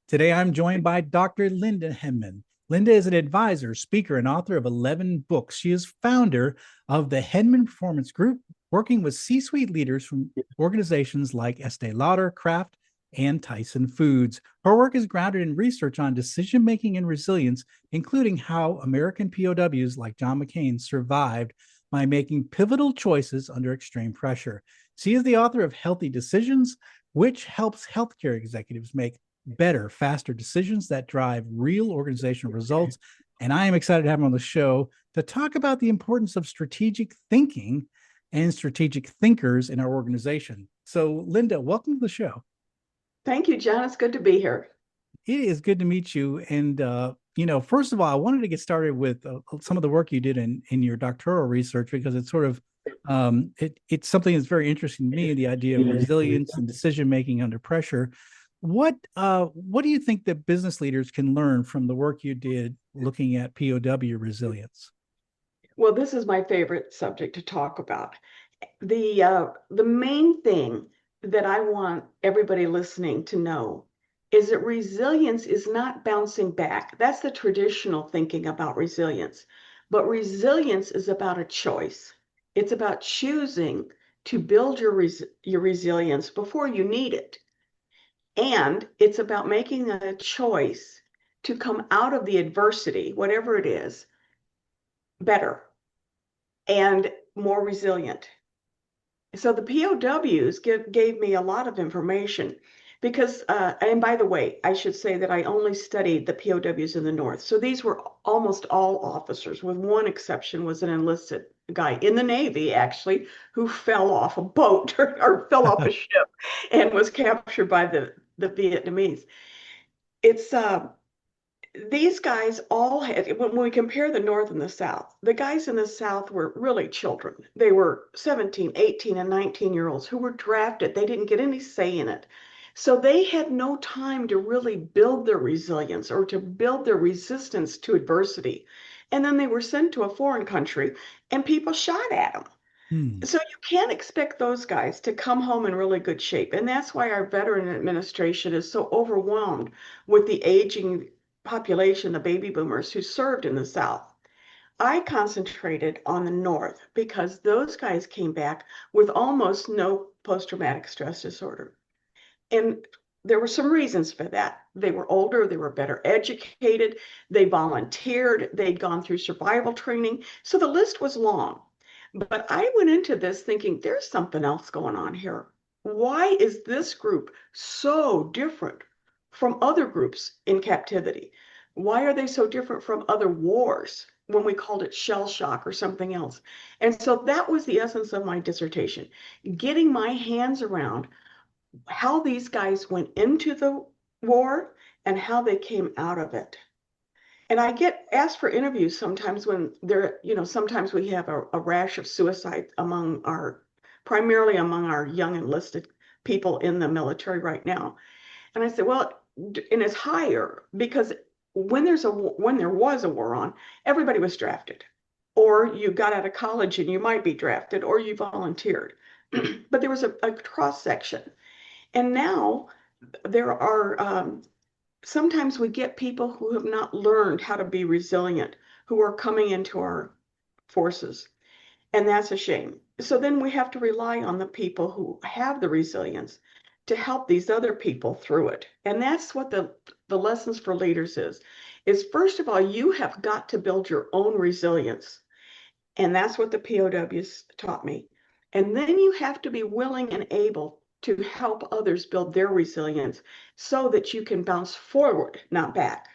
Today, I'm joined by Dr. Linda Henman. Linda is an advisor, speaker, and author of 11 books. She is founder of the Henman Performance Group, working with C-suite leaders from organizations like Estee Lauder, Kraft, and Tyson Foods. Her work is grounded in research on decision-making and resilience, including how American POWs like John McCain survived by making pivotal choices under extreme pressure. She is the author of Healthy Decisions, which helps healthcare executives make better, faster decisions that drive real organizational results. And I am excited to have him on the show to talk about the importance of strategic thinking and strategic thinkers in our organization. So, Linda, welcome to the show. Thank you, John. It's good to be here. It is good to meet you. And, first of all, I wanted to get started with some of the work you did in your doctoral research, because it's sort of it's something that's very interesting to me, the idea of resilience and decision making under pressure. What do you think that business leaders can learn from the work you did looking at POW resilience? Well, this is my favorite subject to talk about. The main thing that I want everybody listening to know is that resilience is not bouncing back. That's the traditional thinking about resilience. But resilience is about a choice. It's about choosing to build your resilience before you need it. And it's about making a choice to come out of the adversity, whatever it is, better and more resilient. So the POWs gave me a lot of information because, and by the way, I should say that I only studied the POWs in the North. So these were almost all officers, with one exception was an enlisted guy in the Navy, actually, who fell off a boat or fell off a ship and was captured by the Vietnamese. It's these guys all had, when we compare the North and the South, the guys in the South were really children. They were 17, 18, and 19-year-olds who were drafted. They didn't get any say in it. So they had no time to really build their resilience or to build their resistance to adversity. And then they were sent to a foreign country and people shot at them. Hmm. So you can't expect those guys to come home in really good shape. And that's why our veteran administration is so overwhelmed with the aging population, the baby boomers who served in the South. I concentrated on the North because those guys came back with almost no post-traumatic stress disorder. And there were some reasons for that. They were older, they were better educated, they volunteered, they'd gone through survival training. So the list was long. But I went into this thinking there's something else going on here. Why is this group so different from other groups in captivity? Why are they so different from other wars when we called it shell shock or something else? And so that was the essence of my dissertation, getting my hands around how these guys went into the war and how they came out of it. And I get asked for interviews sometimes when sometimes we have a rash of suicide primarily among our young enlisted people in the military right now. And I said, well, and it's higher because when there was a war on, everybody was drafted, or you got out of college and you might be drafted, or you volunteered. But there was a cross section. And now there are sometimes we get people who have not learned how to be resilient, who are coming into our forces. And that's a shame. So then we have to rely on the people who have the resilience to help these other people through it. And that's what the lessons for leaders is first of all, you have got to build your own resilience. And that's what the POWs taught me. And then you have to be willing and able to help others build their resilience so that you can bounce forward, not back.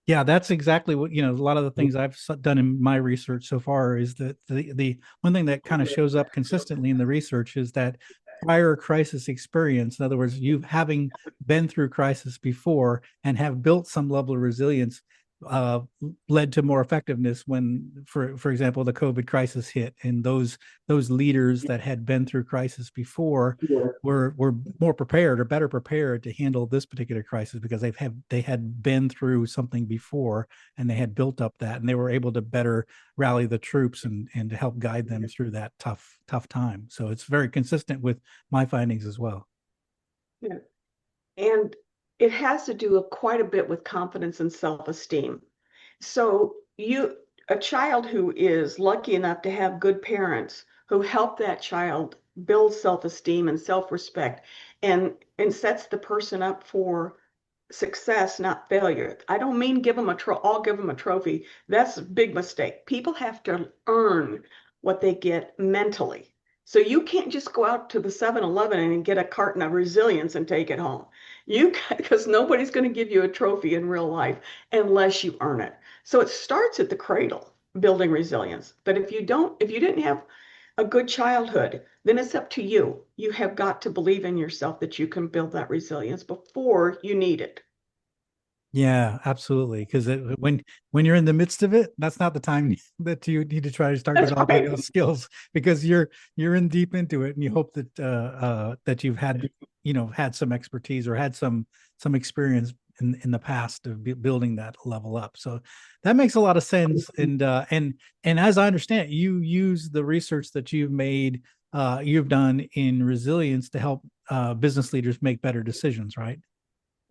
Yeah, that's exactly what, a lot of the things I've done in my research so far is that the one thing that kind of shows up consistently in the research is that prior crisis experience. In other words, you having been through crisis before and have built some level of resilience uh, led to more effectiveness when, for example, the COVID crisis hit, and those leaders that had been through crisis before were more prepared or better prepared to handle this particular crisis because they had been through something before, and they had built up that, and they were able to better rally the troops and to help guide them through that tough time. So it's very consistent with my findings as well. Yeah. And it has to do quite a bit with confidence and self-esteem. So a child who is lucky enough to have good parents who help that child build self-esteem and self-respect and sets the person up for success, not failure. I don't mean I'll give them a trophy. That's a big mistake. People have to earn what they get mentally. So you can't just go out to the 7-Eleven and get a carton of resilience and take it home. Because nobody's going to give you a trophy in real life unless you earn it. So it starts at the cradle, building resilience. But if you didn't have a good childhood, then it's up to you. You have got to believe in yourself that you can build that resilience before you need it. Yeah, absolutely. Because when you're in the midst of it, that's not the time that you need to try to start That's developing right. those skills because you're in deep into it, and you hope that that you've had had some expertise or had some experience in the past of building that level up. So that makes a lot of sense. And as I understand it, you use the research that you've done in resilience to help business leaders make better decisions, right?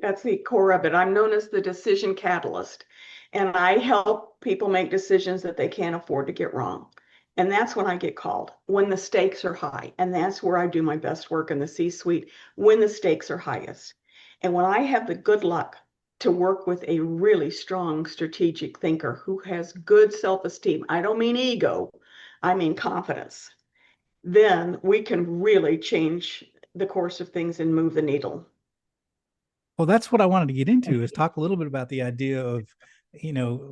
That's the core of it. I'm known as the decision catalyst, and I help people make decisions that they can't afford to get wrong. And that's when I get called, when the stakes are high. And that's where I do my best work in the C-suite, when the stakes are highest. And when I have the good luck to work with a really strong strategic thinker who has good self-esteem, I don't mean ego, I mean confidence, then we can really change the course of things and move the needle. Well, that's what I wanted to get into is talk a little bit about the idea of,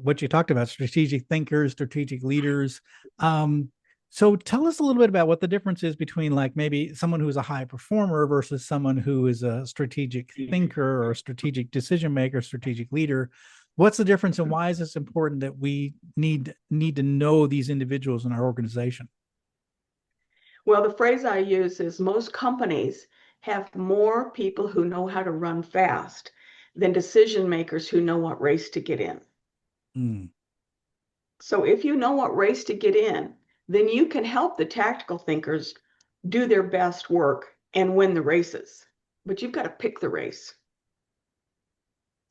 what you talked about, strategic thinkers, strategic leaders. So tell us a little bit about what the difference is between like maybe someone who's a high performer versus someone who is a strategic thinker or a strategic decision maker, strategic leader. What's the difference and why is this important that we need to know these individuals in our organization? Well, the phrase I use is most companies have more people who know how to run fast than decision makers who know what race to get in. Mm. So if you know what race to get in, then you can help the tactical thinkers do their best work and win the races. But you've got to pick the race.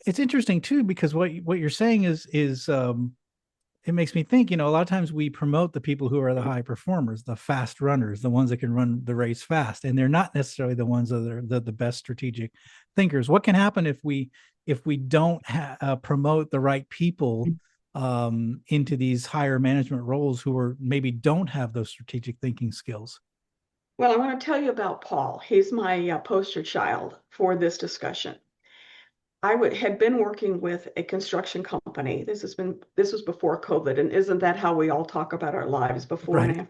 It's interesting too because what you're saying is it makes me think, a lot of times we promote the people who are the high performers, the fast runners, the ones that can run the race fast, and they're not necessarily the ones that are the best strategic thinkers. What can happen if we don't promote the right people into these higher management roles who are maybe don't have those strategic thinking skills? Well, I want to tell you about Paul. He's my poster child for this discussion. Had been working with a construction company. This was before COVID, and isn't that how we all talk about our lives before and Right.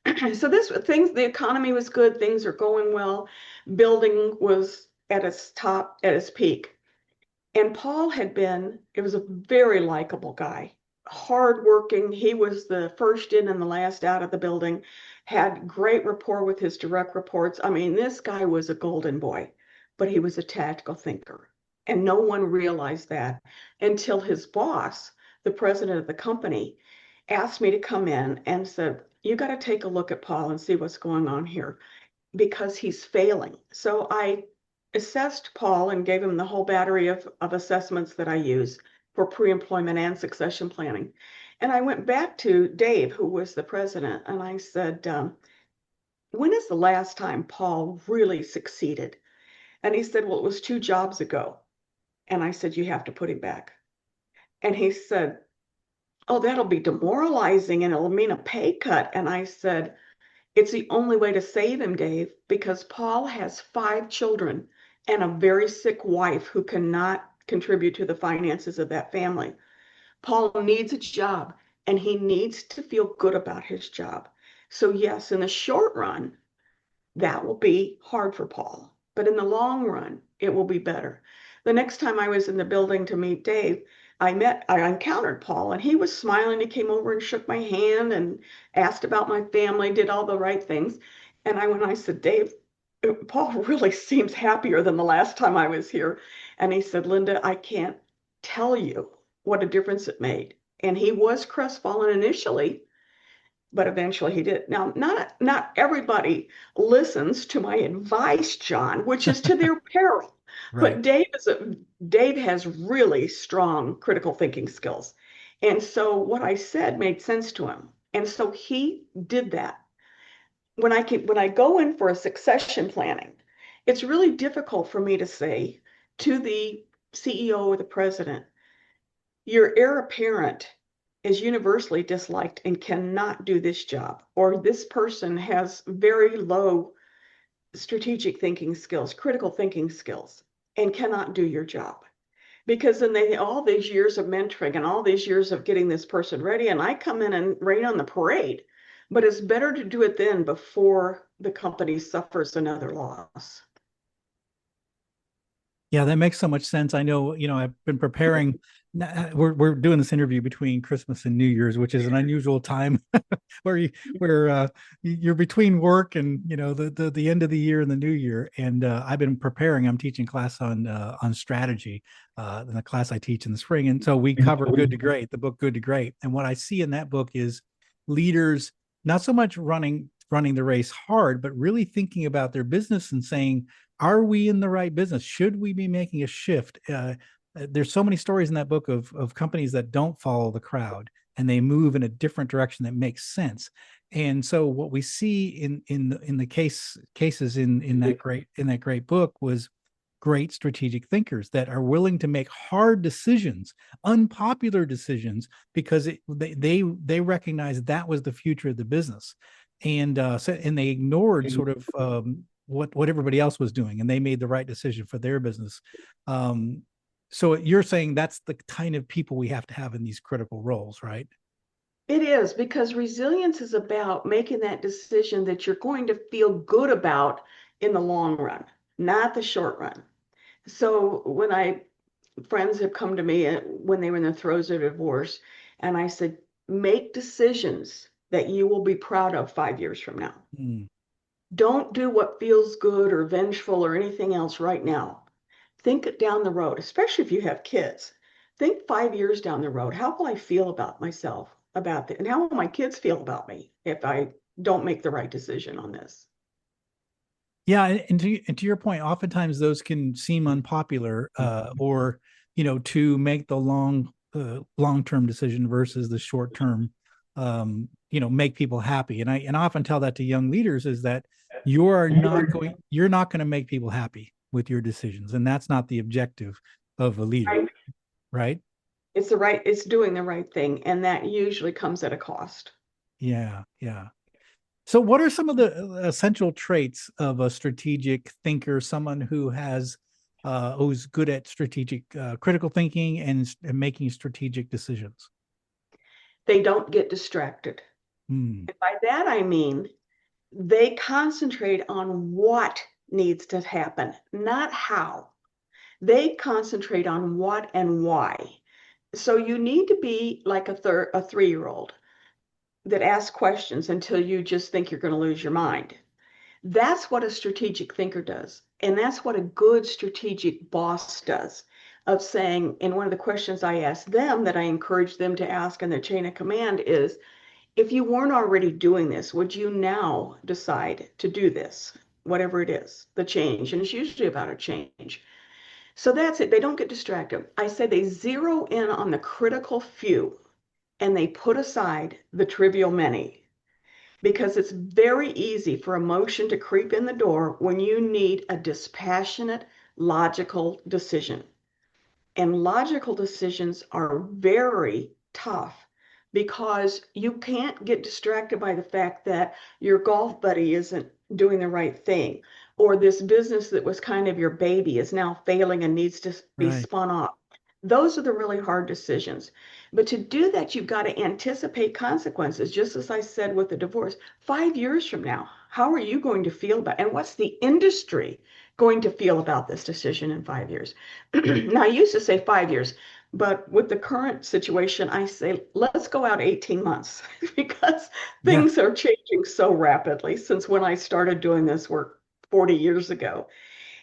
after? So the economy was good, things are going well, building was at its top, at its peak. And it was a very likable guy, hardworking. He was the first in and the last out of the building, had great rapport with his direct reports. I mean, this guy was a golden boy, but he was a tactical thinker. And no one realized that until his boss, the president of the company, asked me to come in and said, "You got to take a look at Paul and see what's going on here because he's failing." So I assessed Paul and gave him the whole battery of assessments that I use for pre-employment and succession planning. And I went back to Dave, who was the president, and I said, when is the last time Paul really succeeded? And he said, well, it was 2 jobs ago. And I said, you have to put him back. And he said, oh, that'll be demoralizing and it'll mean a pay cut. And I said, it's the only way to save him, Dave, because Paul has 5 children and a very sick wife who cannot contribute to the finances of that family. Paul needs a job and he needs to feel good about his job. So, yes, in the short run, that will be hard for Paul, but in the long run, it will be better. The next time I was in the building to meet Dave, I encountered Paul and he was smiling. He came over and shook my hand and asked about my family, did all the right things. And when I said, Dave, Paul really seems happier than the last time I was here. And he said, Linda, I can't tell you what a difference it made. And he was crestfallen initially, but eventually he did. Now, not everybody listens to my advice, John, which is to their peril. Right. But Dave has really strong critical thinking skills. And so what I said made sense to him. And so he did that. When I go in for a succession planning, it's really difficult for me to say to the CEO or the president, your heir apparent is universally disliked and cannot do this job, or this person has very low strategic thinking skills, critical thinking skills, and cannot do your job. Because then all these years of mentoring and all these years of getting this person ready, and I come in and rain on the parade. But it's better to do it then before the company suffers another loss. Yeah, that makes so much sense. I know, I've been preparing. We're doing this interview between Christmas and New Year's, which is an unusual time where you're between work and the end of the year and the new year. And I've been preparing. I'm teaching class on strategy in the class I teach in the spring, and so we cover Good to Great, the book Good to Great. And what I see in that book is leaders not so much running the race hard, but really thinking about their business and saying, are we in the right business? Should we be making a shift? There's so many stories in that book of companies that don't follow the crowd and they move in a different direction that makes sense. And so what we see in the cases in that great book was great strategic thinkers that are willing to make hard decisions, unpopular decisions, because they recognize that was the future of the business, and they ignored sort of what everybody else was doing, and they made the right decision for their business. So you're saying that's the kind of people we have to have in these critical roles, right? It is, because resilience is about making that decision that you're going to feel good about in the long run, not the short run. So friends have come to me when they were in the throes of divorce, and I said, make decisions that you will be proud of 5 years from now. Mm. Don't do what feels good or vengeful or anything else right now. Think down the road, especially if you have kids. Think 5 years down the road. How will I feel about myself about that? And how will my kids feel about me if I don't make the right decision on this? Yeah, and to your point, oftentimes those can seem unpopular, or to make the long term decision versus the short term, make people happy. And I often tell that to young leaders is that you're not going to make people happy with your decisions, and that's not the objective of a leader, Right? right? It's doing the right thing, and that usually comes at a cost. Yeah, yeah. So, what are some of the essential traits of a strategic thinker? Someone who's good at strategic, critical thinking and making strategic decisions. They don't get distracted. Hmm. And by that I mean they concentrate on what needs to happen, not how. They concentrate on what and why. So you need to be like a 3-year-old that asks questions until you just think you're going to lose your mind. That's what a strategic thinker does. And that's what a good strategic boss does. Of saying, and one of the questions I ask them that I encourage them to ask in their chain of command is, if you weren't already doing this, would you now decide to do this? Whatever it is, the change. And it's usually about a change. So that's it. They don't get distracted. I say they zero in on the critical few and they put aside the trivial many, because it's very easy for emotion to creep in the door when you need a dispassionate, logical decision. And logical decisions are very tough because you can't get distracted by the fact that your golf buddy isn't doing the right thing, or this business that was kind of your baby is now failing and needs to be Right. spun off. Those are the really hard decisions. But to do that, you've got to anticipate consequences, just as I said with the divorce. 5 years from now, how are you going to feel about it? And what's the industry going to feel about this decision in 5 years? Now, I used to say 5 years, but with the current situation, I say let's go out 18 months because Yeah. things are changing so rapidly since when I started doing this work 40 years ago.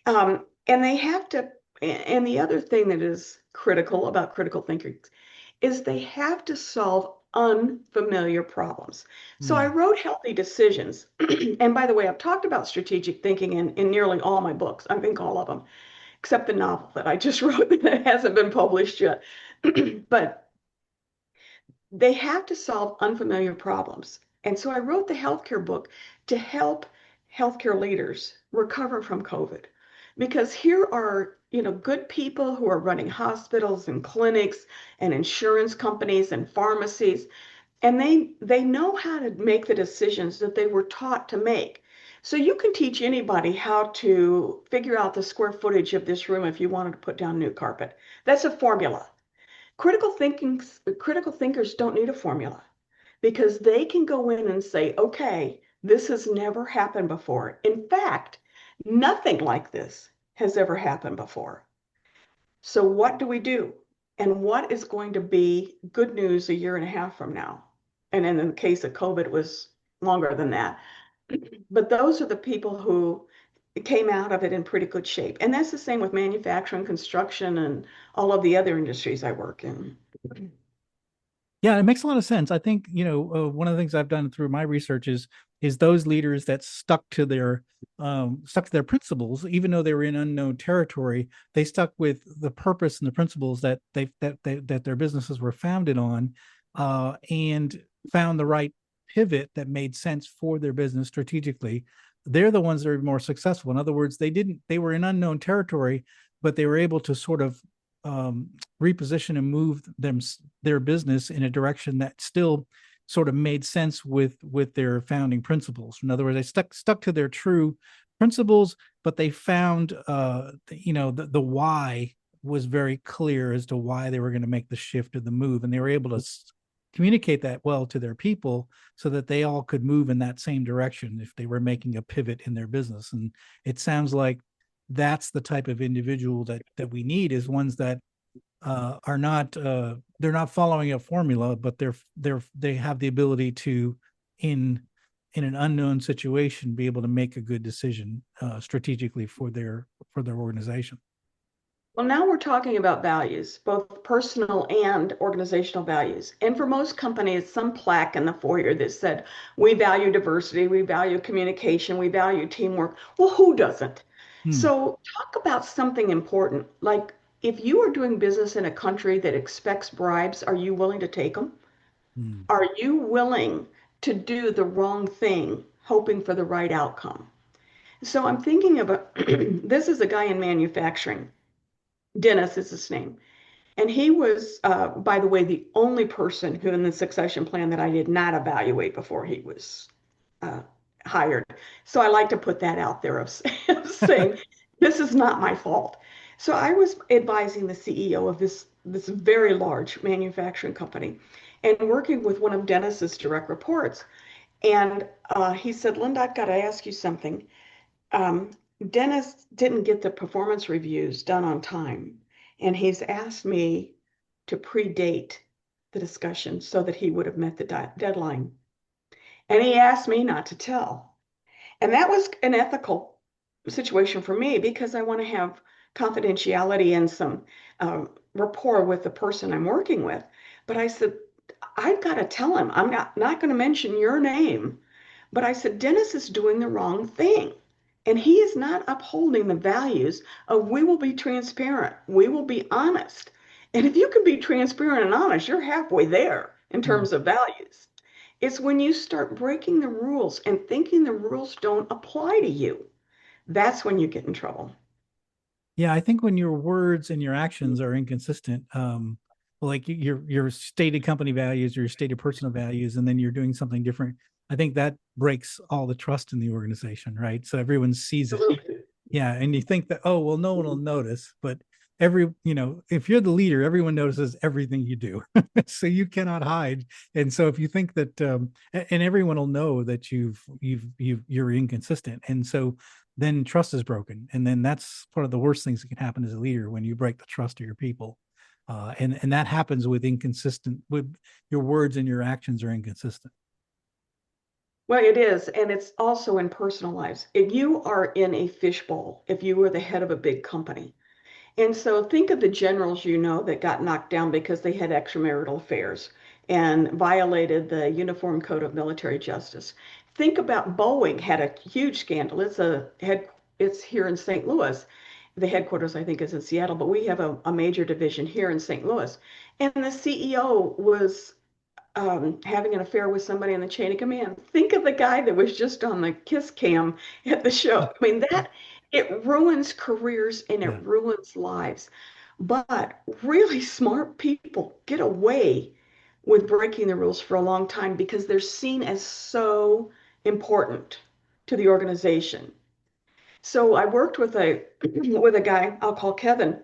And they have to, and the other thing that is critical about critical thinking is they have to solve unfamiliar problems. So I Hmm. wrote Healthy Decisions. And by the way, I've talked about strategic thinking in nearly all my books, I think all of them. except the novel that I just wrote that hasn't been published yet. But they have to solve unfamiliar problems. And so I wrote the healthcare book to help healthcare leaders recover from COVID. Because here are, good people who are running hospitals and clinics and insurance companies and pharmacies, and they know how to make the decisions that they were taught to make. So you can teach anybody how to figure out the square footage of this room if you wanted to put down new carpet. That's a formula. Critical thinkers don't need a formula because they can go in and say, okay, this has never happened before. In fact, nothing like this has ever happened before. So what do we do? And what is going to be good news a year and a half from now? And in the case of COVID, it was longer than that. But those are the people who came out of it in pretty good shape. And that's the same with manufacturing, construction, and all of the other industries I work in. Yeah, it makes a lot of sense. I think, one of the things I've done through my research is those leaders that stuck to their principles, even though they were in unknown territory, they stuck with the purpose and the principles that their businesses were founded on, and found the right pivot that made sense for their business strategically. They're the ones that are more successful. In other words, they were in unknown territory, but they were able to sort of reposition and move their business in a direction that still sort of made sense with their founding principles. In other words, they stuck to their true principles, but they found the why was very clear as to why they were going to make the shift or the move, and they were able to communicate that well to their people so that they all could move in that same direction if they were making a pivot in their business. And it sounds like that's the type of individual that we need, is ones that are not they're not following a formula, but they have the ability to, in an unknown situation, be able to make a good decision strategically for their organization. Well, now we're talking about values, both personal and organizational values. And for most companies, some plaque in the foyer that said, we value diversity, we value communication, we value teamwork. Well, who doesn't? Hmm. So talk about something important. Like if you are doing business in a country that expects bribes, are you willing to take them? Hmm. Are you willing to do the wrong thing, hoping for the right outcome? So I'm thinking about this is a guy in manufacturing. Dennis is his name. And he was, by the way, the only person who in the succession plan that I did not evaluate before he was uh, hired. So I like to put that out there of saying, this is not my fault. So I was advising the CEO of this very large manufacturing company and working with one of Dennis's direct reports. And he said, Linda, I've got to ask you something. Um, Dennis didn't get the performance reviews done on time, and he's asked me to predate the discussion so that he would have met the deadline. And he asked me not to tell. And that was an ethical situation for me because I want to have confidentiality and some rapport with the person I'm working with. But I said, I've got to tell him, I'm not going to mention your name. But I said, Dennis is doing the wrong thing. And he is not upholding the values of we will be transparent, we will be honest. And if you can be transparent and honest, you're halfway there in Hmm. terms of values. It's when you start breaking the rules and thinking the rules don't apply to you. That's when you get in trouble. Yeah, I think when your words and your actions are inconsistent, like your stated company values or your stated personal values, and then you're doing something different, I think that breaks all the trust in the organization, right? So everyone sees it. Absolutely. Yeah, and you think that, oh, well, no one will notice, but if you're the leader, everyone notices everything you do. So you cannot hide. And so if you think that, and everyone will know that you're inconsistent, and so then trust is broken, and then that's one of the worst things that can happen as a leader, when you break the trust of your people, and that happens with your words, and your actions are inconsistent. Well, it is. And it's also in personal lives. If you are in a fishbowl, if you were the head of a big company, and so think of the generals that got knocked down because they had extramarital affairs and violated the Uniform Code of Military Justice. Think about Boeing had a huge scandal. It's here in St. Louis. the headquarters, I think, is in Seattle, but we have a major division here in St. Louis. And the CEO was having an affair with somebody in the chain of command. Think of the guy that was just on the kiss cam at the show. I mean, that it ruins careers and it Yeah. ruins lives. But really smart people get away with breaking the rules for a long time because they're seen as so important to the organization. So I worked with a with a guy I'll call Kevin,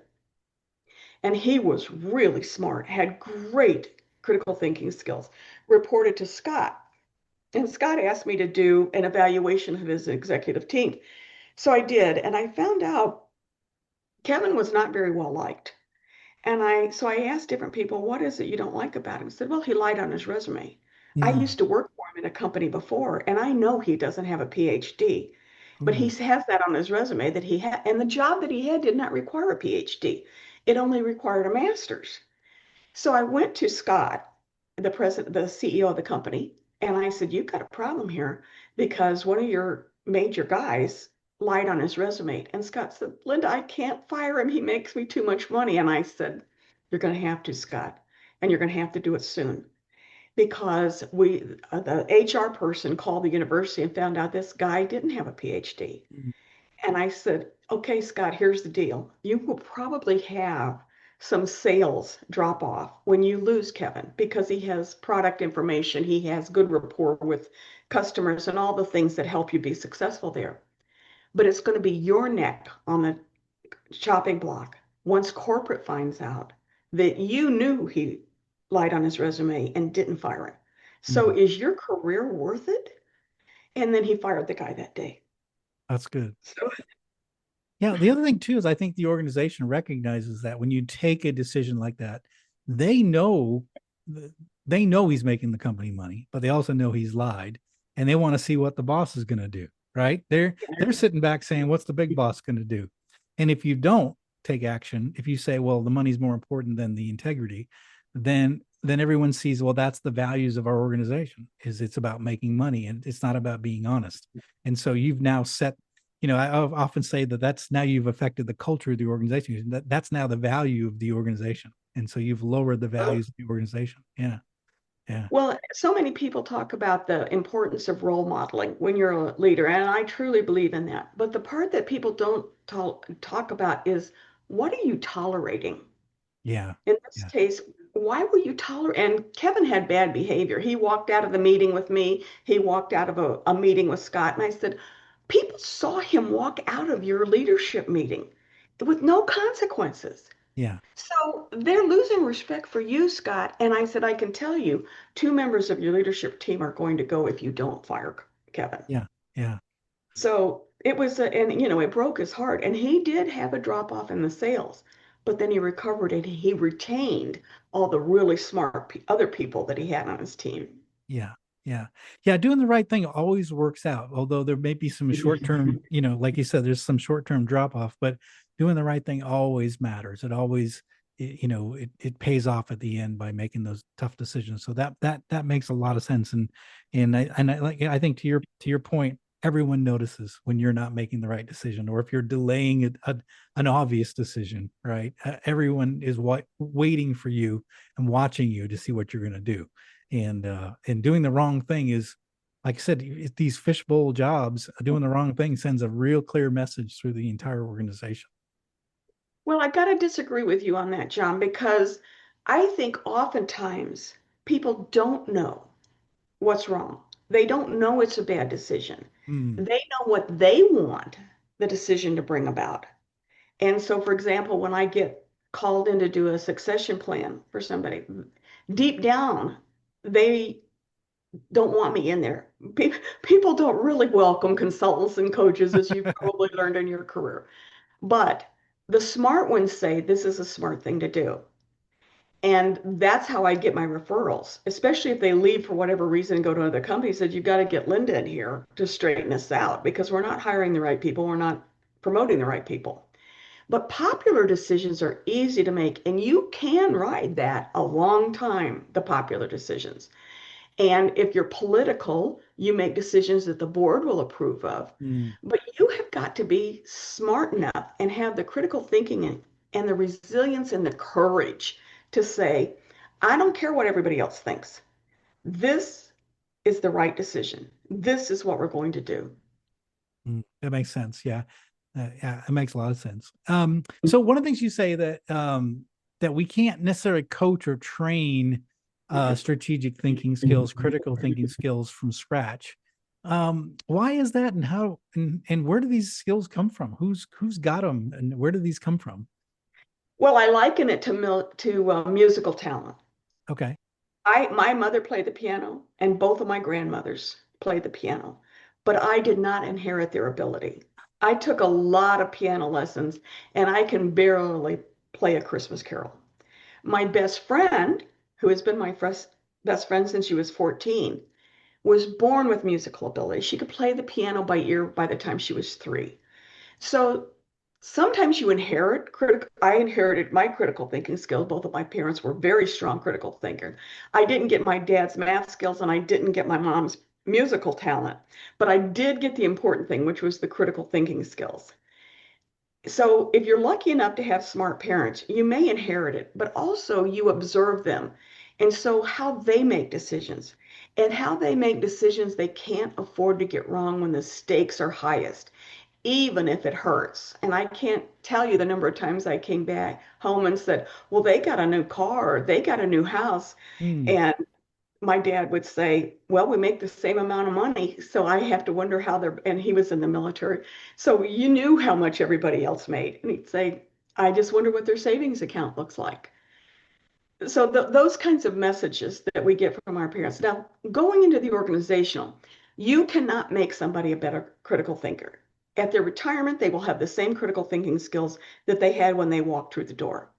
and he was really smart, had great critical thinking skills. Reported to Scott, and Scott asked me to do an evaluation of his executive team. So I did, and I found out Kevin was not very well liked. And I asked different people, what is it you don't like about him? I said, well, he lied on his resume. I Mm. used to work for him in a company before, and I know he doesn't have a PhD, but he Ooh. has that on his resume that he had, and the job that he had did not require a PhD. It only required a master's. So I went to Scott, the CEO of the company, and I said, you've got a problem here because one of your major guys lied on his resume. And Scott said, Linda, I can't fire him. He makes me too much money. And I said, you're going to have to, Scott, and you're going to have to do it soon because the HR person called the university and found out this guy didn't have a PhD. Mm. And I said, okay, Scott, here's the deal. You will probably have some sales drop off when you lose Kevin because he has product information, he has good rapport with customers, and all the things that help you be successful there. But it's going to be your neck on the chopping block once corporate finds out that you knew he lied on his resume and didn't fire him. So Mm. is your career worth it? And then he fired the guy that day. That's good. So Yeah, the other thing too is I think the organization recognizes that when you take a decision like that, they know they know he's making the company money, but they also know he's lied, and they want to see what the boss is going to do. Right? They're sitting back saying, "What's the big boss going to do?" And if you don't take action, if you say, "Well, the money's more important than the integrity," then everyone sees, well, that's the values of our organization. Is it's about making money and it's not about being honest. And so you've now set, I often say that that's now you've affected the culture of the organization. That's now the value of the organization. And so you've lowered the values of the organization. Yeah. Yeah. well, so many people talk about the importance of role modeling when you're a leader, and I truly believe in that. But the part that people don't talk about is what are you tolerating? Yeah. In this Yeah. case, why were you tolerate? And Kevin had bad behavior. He walked out of the meeting with me. He walked out of a meeting with Scott. And I said, people saw him walk out of your leadership meeting with no consequences. Yeah. So they're losing respect for you, Scott. And I said, I can tell you, two members of your leadership team are going to go if you don't fire Kevin. Yeah. Yeah. So it was, and it broke his heart. And he did have a drop off in the sales, but then he recovered and he retained all the really smart other people that he had on his team. Yeah. Yeah. Yeah. Doing the right thing always works out. Although there may be some short term, like you said, there's some short term drop off, but doing the right thing always matters. It always, it pays off at the end by making those tough decisions. So that makes a lot of sense. I think to your point, everyone notices when you're not making the right decision or if you're delaying an obvious decision, right? Everyone is waiting for you and watching you to see what you're going to do, and doing the wrong thing is, like I said, these fishbowl jobs. Doing the wrong thing sends a real clear message through the entire organization. Well, I got to disagree with you on that, John, because I think oftentimes people don't know what's wrong. They don't know it's a bad decision. Mm. They know what they want the decision to bring about. And so, for example, when I get called in to do a succession plan for somebody, deep down, they don't want me in there. People don't really welcome consultants and coaches, as you've probably learned in your career. But the smart ones say this is a smart thing to do. And that's how I get my referrals, especially if they leave for whatever reason and go to another company. Said, you've got to get Linda in here to straighten us out because we're not hiring the right people. We're not promoting the right people. But popular decisions are easy to make, and you can ride that a long time, the popular decisions. And if you're political, you make decisions that the board will approve of. Mm, But you have got to be smart enough and have the critical thinking and the resilience and the courage to say, I don't care what everybody else thinks. This is the right decision. This is what we're going to do. that makes sense. Yeah. Yeah, it makes a lot of sense. So one of the things you say that that we can't necessarily coach or train strategic thinking skills, critical thinking skills from scratch. Why is that, and how, and where do these skills come from? Who's got them, and where do these come from? Well, I liken it to musical talent. Okay. My mother played the piano, and both of my grandmothers played the piano, but I did not inherit their ability. I took a lot of piano lessons, and I can barely play a Christmas carol. My best friend, who has been my best friend since she was 14, was born with musical ability. She could play the piano by ear by the time she was 3. So sometimes you inherit critical. I inherited my critical thinking skills. Both of my parents were very strong critical thinkers. I didn't get my dad's math skills and I didn't get my mom's musical talent, but I did get the important thing, which was the critical thinking skills. So if you're lucky enough to have smart parents, you may inherit it, but also you observe them. And so how they make decisions and how they make decisions they can't afford to get wrong when the stakes are highest, even if it hurts. And I can't tell you the number of times I came back home and said, well, they got a new car, or they got a new house. Mm. And my dad would say, well, we make the same amount of money. So I have to wonder how they're, and he was in the military. So you knew how much everybody else made. And he'd say, I just wonder what their savings account looks like. So those kinds of messages that we get from our parents. Now, going into the organizational, you cannot make somebody a better critical thinker. At their retirement, they will have the same critical thinking skills that they had when they walked through the door.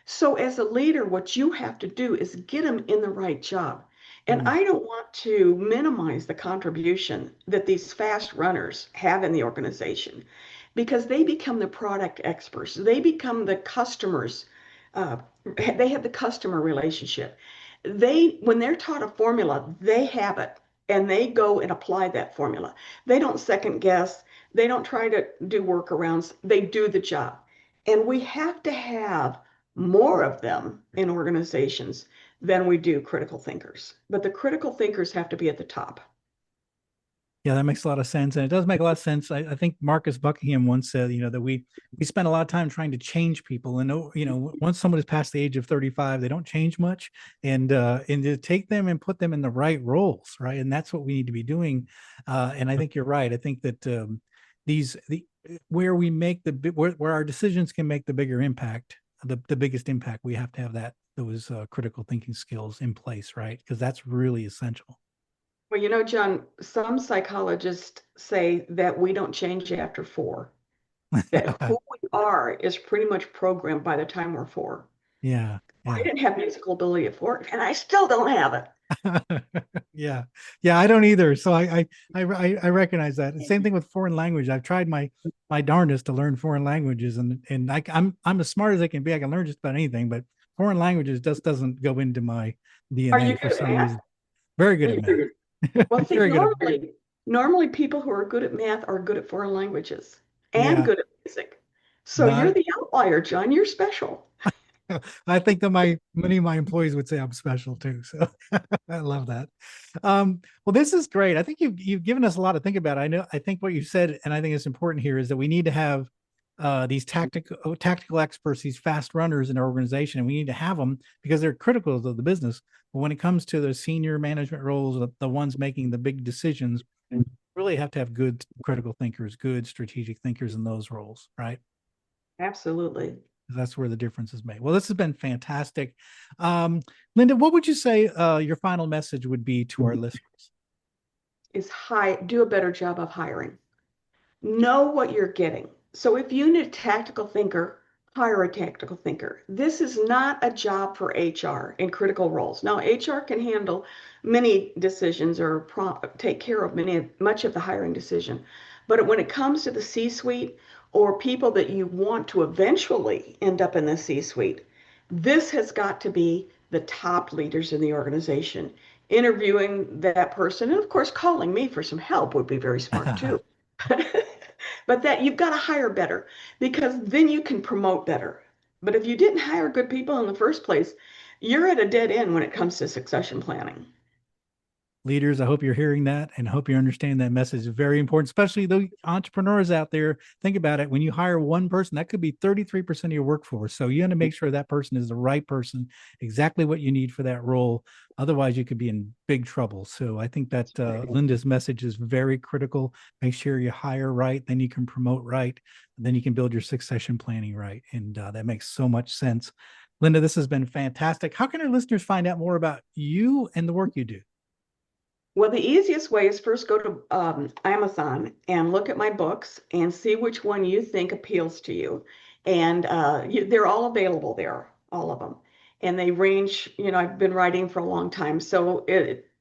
So as a leader, what you have to do is get them in the right job. And Mm. I don't want to minimize the contribution that these fast runners have in the organization because they become the product experts. They become the customers. Uh, they have the customer relationship. When they're taught a formula, they have it and they go and apply that formula. They don't second guess. They don't try to do workarounds. They do the job. And we have to have more of them in organizations than we do critical thinkers. But the critical thinkers have to be at the top. Yeah, that makes a lot of sense, and it does make a lot of sense. I think Marcus Buckingham once said, that we spend a lot of time trying to change people, and once someone is past the age of 35, they don't change much, and to take them and put them in the right roles, right, and that's what we need to be doing. And I think you're right. I think that these the where we make where our decisions can make the bigger impact, the biggest impact, we have to have those critical thinking skills in place, right? Because that's really essential. Well, John, some psychologists say that we don't change after 4, that who we are is pretty much programmed by the time we're 4. Yeah, I yeah. didn't have musical ability at 4, and I still don't have it. Yeah, yeah, I don't either. So I recognize that. Same thing with foreign language. I've tried my darndest to learn foreign languages, and I'm as smart as I can be. I can learn just about anything, but foreign languages just doesn't go into my Are you DNA for good at some math? reason. Very Are good at you math. good? Well, see, Very good at normally people who are good at math are good at foreign languages and yeah. good at music. So you're Not the outlier, John. You're special. I think that many of my employees would say I'm special too. So I love that. Well, this is great. I think you've given us a lot to think about. I think what you said, and I think it's important here, is that we need to have these tactical experts, these fast runners in our organization, and we need to have them because they're critical of the business. But when it comes to the senior management roles, the ones making the big decisions, really have to have good critical thinkers, good strategic thinkers in those roles, right? Absolutely. That's where the difference is made. Well, this has been fantastic. Linda, what would you say your final message would be to our listeners? Do a better job of hiring. Know what you're getting. So if you need a tactical thinker, hire a tactical thinker. This is not a job for HR in critical roles. Now, HR can handle many decisions or take care of much of the hiring decision. But when it comes to the C-suite or people that you want to eventually end up in the C-suite, this has got to be the top leaders in the organization. Interviewing that person, and of course, calling me for some help would be very smart too. But that you've got to hire better because then you can promote better. But if you didn't hire good people in the first place, you're at a dead end when it comes to succession planning. Leaders, I hope you're hearing that and hope you understand that message is very important, especially the entrepreneurs out there. Think about it. When you hire one person, that could be 33% of your workforce. So you want to make sure that person is the right person, exactly what you need for that role. Otherwise, you could be in big trouble. So I think that Linda's message is very critical. Make sure you hire right, then you can promote right, then you can build your succession planning right. And that makes so much sense. Linda, this has been fantastic. How can our listeners find out more about you and the work you do? Well, the easiest way is first go to Amazon and look at my books and see which one you think appeals to you. And they're all available there, all of them. And they range, I've been writing for a long time. So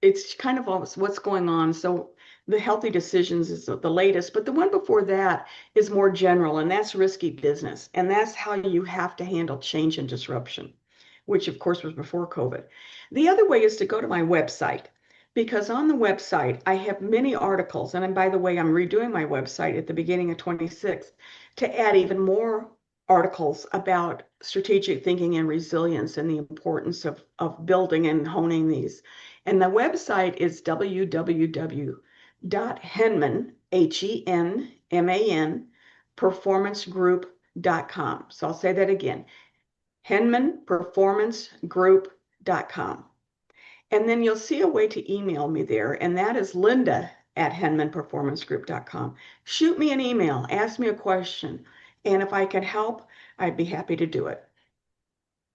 it's kind of what's going on. So the Healthy Decisions is the latest, but the one before that is more general, and that's Risky Business. And that's how you have to handle change and disruption, which of course was before COVID. The other way is to go to my website because on the website, I have many articles. And by the way, I'm redoing my website at the beginning of 26 to add even more articles about strategic thinking and resilience and the importance of building and honing these. And the website is www.henman, Henman, performancegroup.com. So I'll say that again, henmanperformancegroup.com. And then you'll see a way to email me there, and that is linda@henmanperformancegroup.com. Shoot me an email, ask me a question, and if I can help, I'd be happy to do it.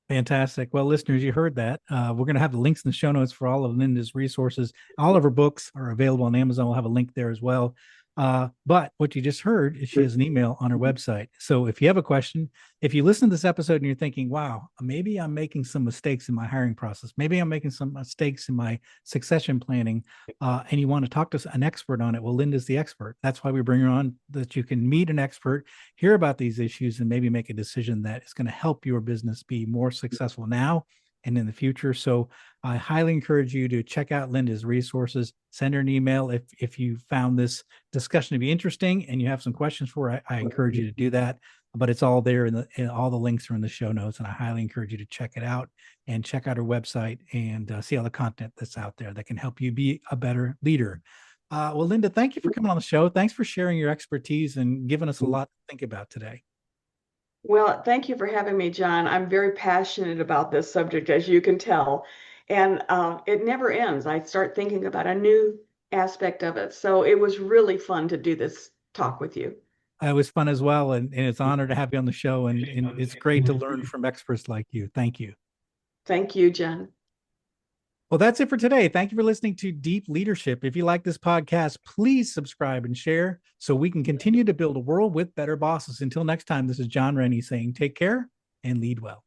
Fantastic. Well, listeners, you heard that. We're going to have the links in the show notes for all of Linda's resources. All of her books are available on Amazon. We'll have a link there as well. But what you just heard is she has an email on her website. So if you have a question, if you listen to this episode and you're thinking, wow, maybe I'm making some mistakes in my hiring process, maybe I'm making some mistakes in my succession planning, and you want to talk to an expert on it, well, Linda's the expert. That's why we bring her on, that you can meet an expert, hear about these issues, and maybe make a decision that is going to help your business be more successful now and in the future. So I highly encourage you to check out Linda's resources. Send her an email if you found this discussion to be interesting and you have some questions for her. I encourage you to do that. But it's all there, in all the links are in the show notes, and I highly encourage you to check it out and check out her website and see all the content that's out there that can help you be a better leader. Well, Linda, thank you for coming on the show. Thanks for sharing your expertise and giving us a lot to think about today. Well, thank you for having me, John. I'm very passionate about this subject, as you can tell, and it never ends. I start thinking about a new aspect of it. So it was really fun to do this talk with you. It was fun as well, and it's an honor to have you on the show, and it's great to learn from experts like you. Thank you. Thank you, John. Well, that's it for today. Thank you for listening to Deep Leadership. If you like this podcast, please subscribe and share so we can continue to build a world with better bosses. Until next time, this is John Rennie saying take care and lead well.